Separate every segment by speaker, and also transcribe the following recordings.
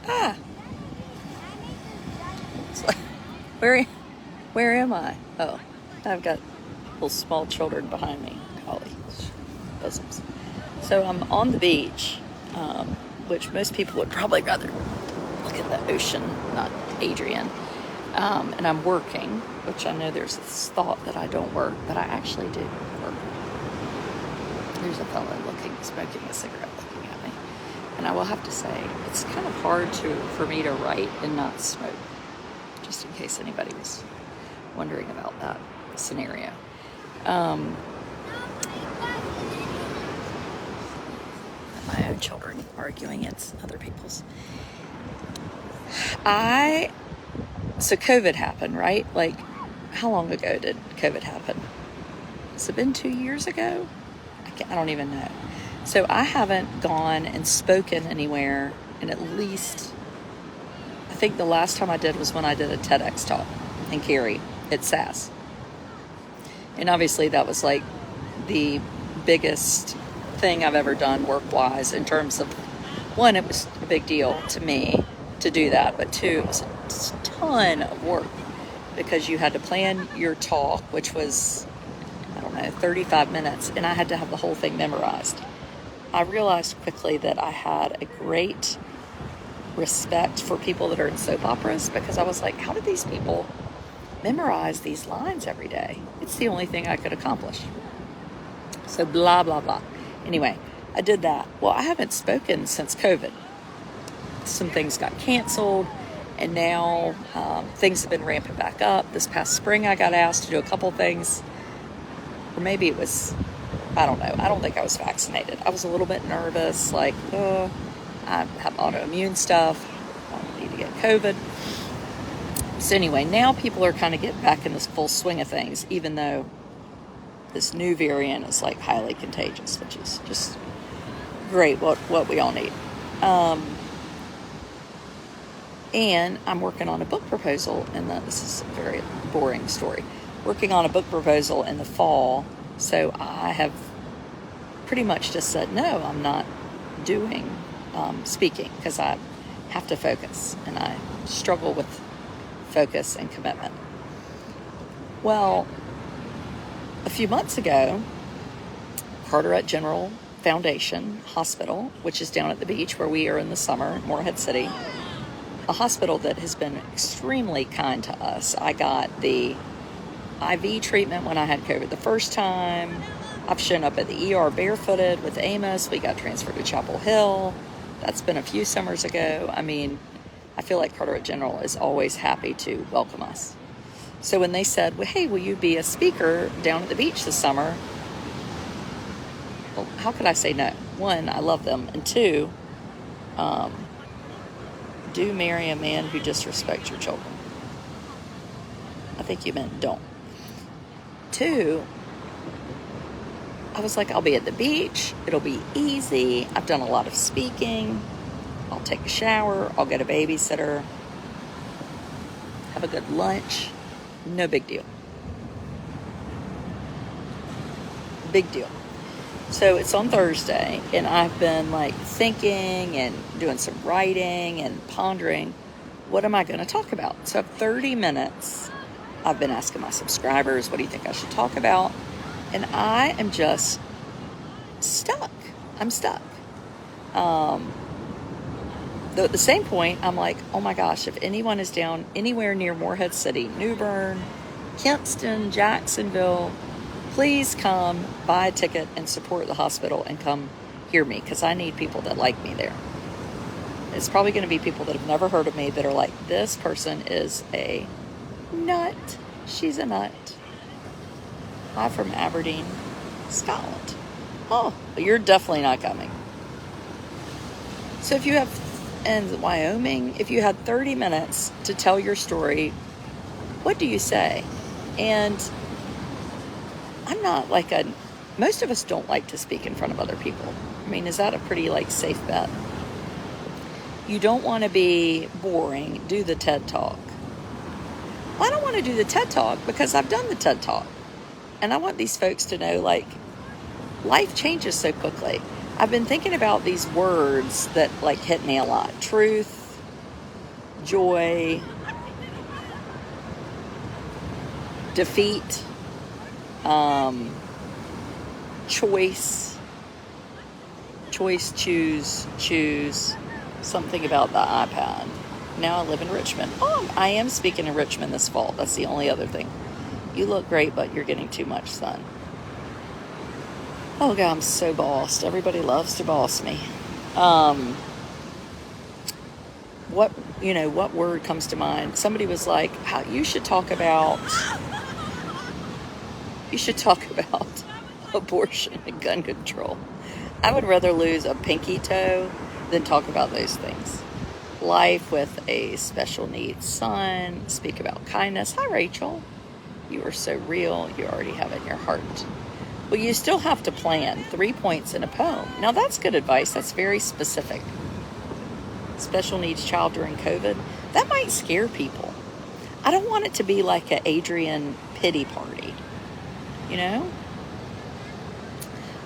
Speaker 1: Ah, it's like, where, where am I? Oh, I've got little small children behind me. Golly, bosoms. So I'm on the beach, which most people would probably rather look at the ocean, not Adrian. And I'm working, which I know there's this thought that I don't work, but I actually do work. There's a fellow smoking a cigarette looking at me. And I will have to say, it's kind of hard for me to write and not smoke, just in case anybody was wondering about that scenario. My own children arguing against other people's. So COVID happened, right? Like, how long ago did COVID happen? Has it been 2 years ago? I don't even know. So I haven't gone and spoken anywhere in at least, I think the last time I did was when I did a TEDx talk in Cary at SAS. And obviously that was like the biggest thing I've ever done work-wise in terms of, one, it was a big deal to me to do that, but two, it was a ton of work because you had to plan your talk, which was, 35 minutes, and I had to have the whole thing memorized. I realized quickly that I had a great respect for people that are in soap operas because I was like, how did these people memorize these lines every day? It's the only thing I could accomplish. So blah, blah, blah. Anyway, I did that. Well, I haven't spoken since COVID. Some things got canceled, and now things have been ramping back up. This past spring, I got asked to do a couple things. Or maybe it was, I don't know. I don't think I was vaccinated. I was a little bit nervous, like, I have autoimmune stuff. I don't need to get COVID. So anyway, now people are kind of getting back in this full swing of things, even though this new variant is like highly contagious, which is just great, what we all need. And I'm working on a book proposal, and this is a very boring story. Working on a book proposal in the fall, so I have pretty much just said, no, I'm not doing speaking because I have to focus, and I struggle with focus and commitment. Well, a few months ago, Carteret General Foundation Hospital, which is down at the beach where we are in the summer, Morehead City, a hospital that has been extremely kind to us. I got the IV treatment when I had COVID the first time. I've shown up at the ER barefooted with Amos. We got transferred to Chapel Hill. That's been a few summers ago. I mean, I feel like Carteret General is always happy to welcome us. So when they said, well, hey, will you be a speaker down at the beach this summer? Well, how could I say no? One, I love them. And two, do marry a man who disrespects your children. I think you meant don't. Two, I was like, I'll be at the beach. It'll be easy. I've done a lot of speaking. I'll take a shower. I'll get a babysitter. Have a good lunch. No big deal. Big deal. So it's on Thursday, and I've been like thinking and doing some writing and pondering, what am I going to talk about? So I have 30 minutes. I've been asking my subscribers, what do you think I should talk about? And I am just stuck. I'm stuck. At the same point, I'm like, oh my gosh, if anyone is down anywhere near Morehead City, New Bern, Kempston, Jacksonville, please come buy a ticket and support the hospital and come hear me, because I need people that like me there. It's probably going to be people that have never heard of me that are like, this person is a nut. She's a nut. Hi from Aberdeen, Scotland. Oh, well, you're definitely not coming. So if you have, in Wyoming, if you had 30 minutes to tell your story, what do you say? And I'm not like most of us don't like to speak in front of other people. I mean, is that a pretty safe bet? You don't want to be boring, do the TED Talk. Well, I don't want to do the TED Talk because I've done the TED Talk. And I want these folks to know, life changes so quickly. I've been thinking about these words that hit me a lot. Truth, joy, defeat, choice, choose, something about the iPad. Now I live in Richmond. Oh, I am speaking in Richmond this fall. That's the only other thing. You look great, but you're getting too much sun. Oh God, I'm so bossed. Everybody loves to boss me. What word comes to mind? Somebody was like, you should talk about abortion and gun control. I would rather lose a pinky toe than talk about those things. Life with a special needs son, speak about kindness. Hi, Rachel. You are so real. You already have it in your heart. Well, you still have to plan 3 points in a poem. Now, that's good advice. That's very specific. Special needs child during COVID. That might scare people. I don't want it to be like an Adrian pity party.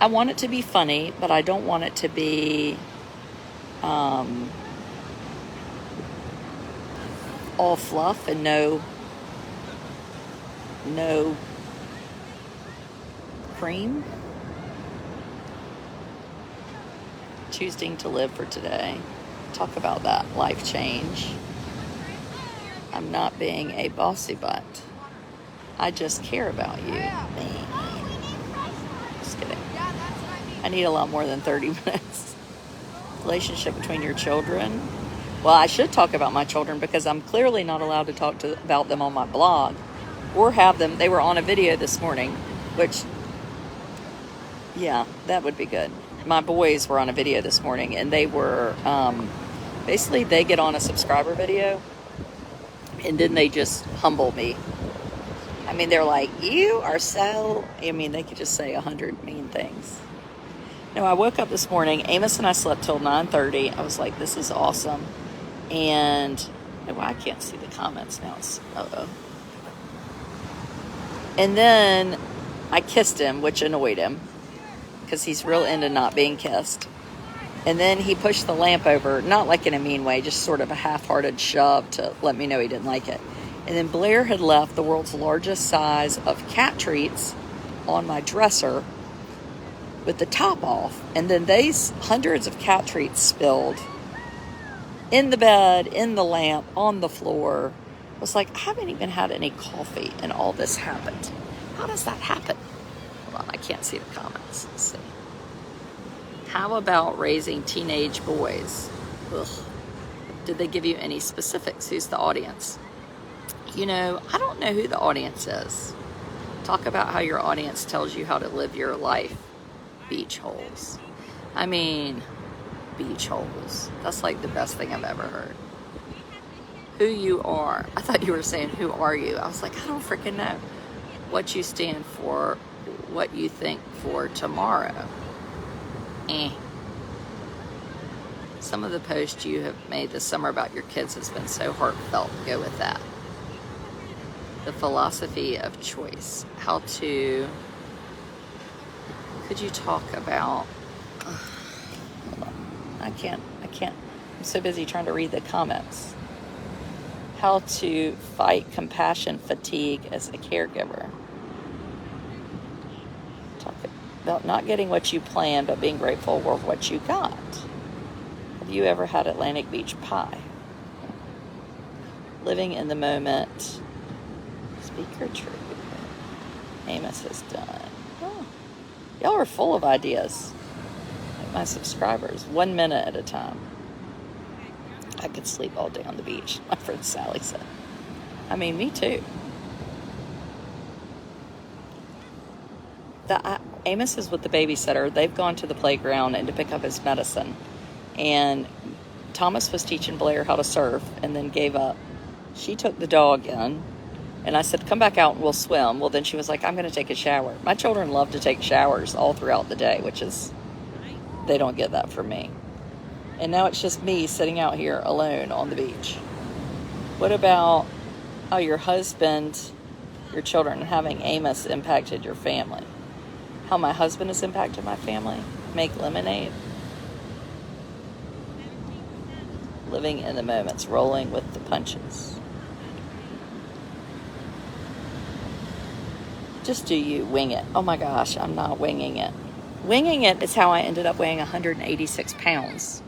Speaker 1: I want it to be funny, but I don't want it to be all fluff and no cream. Choosing to live for today. Talk about that life change. I'm not being a bossy butt. I just care about you. Just kidding. I need a lot more than 30 minutes. Relationship between your children. Well, I should talk about my children because I'm clearly not allowed to talk about them on my blog or have them. They were on a video this morning, which, yeah, that would be good. My boys were on a video this morning, and they were, basically they get on a subscriber video, and then they just humble me. I mean, they're like, you are so, they could just say 100 mean things. No, I woke up this morning, Amos and I slept till 9:30. I was like, this is awesome. And, I can't see the comments now. And then I kissed him, which annoyed him, because he's real into not being kissed. And then he pushed the lamp over, not like in a mean way, just sort of a half-hearted shove to let me know he didn't like it. And then Blair had left the world's largest size of cat treats on my dresser with the top off. And then these hundreds of cat treats spilled in the bed, in the lamp, on the floor. I was like, I haven't even had any coffee and all this happened. How does that happen? Hold on, I can't see the comments. Let's see. How about raising teenage boys? Ugh. Did they give you any specifics? Who's the audience? I don't know who the audience is. Talk about how your audience tells you how to live your life. Beach holes. Beach holes. That's like the best thing I've ever heard. Who you are. I thought you were saying, who are you? I was like, I don't freaking know. What you stand for, what you think for tomorrow. Some of the posts you have made this summer about your kids has been so heartfelt. Go with that. The philosophy of choice. Could you talk about, hold on. I can't, I'm so busy trying to read the comments. How to fight compassion fatigue as a caregiver. Talk about not getting what you planned, but being grateful for what you got. Have you ever had Atlantic Beach pie? Living in the moment. Speak your truth. Amos has done. Oh, y'all are full of ideas. Like my subscribers, 1 minute at a time. I could sleep all day on the beach, my friend Sally said. Me too. Amos is with the babysitter. They've gone to the playground and to pick up his medicine. And Thomas was teaching Blair how to surf and then gave up. She took the dog in, and I said, come back out and we'll swim. Well, then she was like, I'm going to take a shower. My children love to take showers all throughout the day, which is, they don't get that from me. And now it's just me sitting out here alone on the beach. What about how your husband, your children, having Amos impacted your family? How my husband has impacted my family? Make lemonade. living in the moments, rolling with the punches. Just do you. Wing it. Oh my gosh, I'm not winging it. Winging it is how I ended up weighing 186 pounds.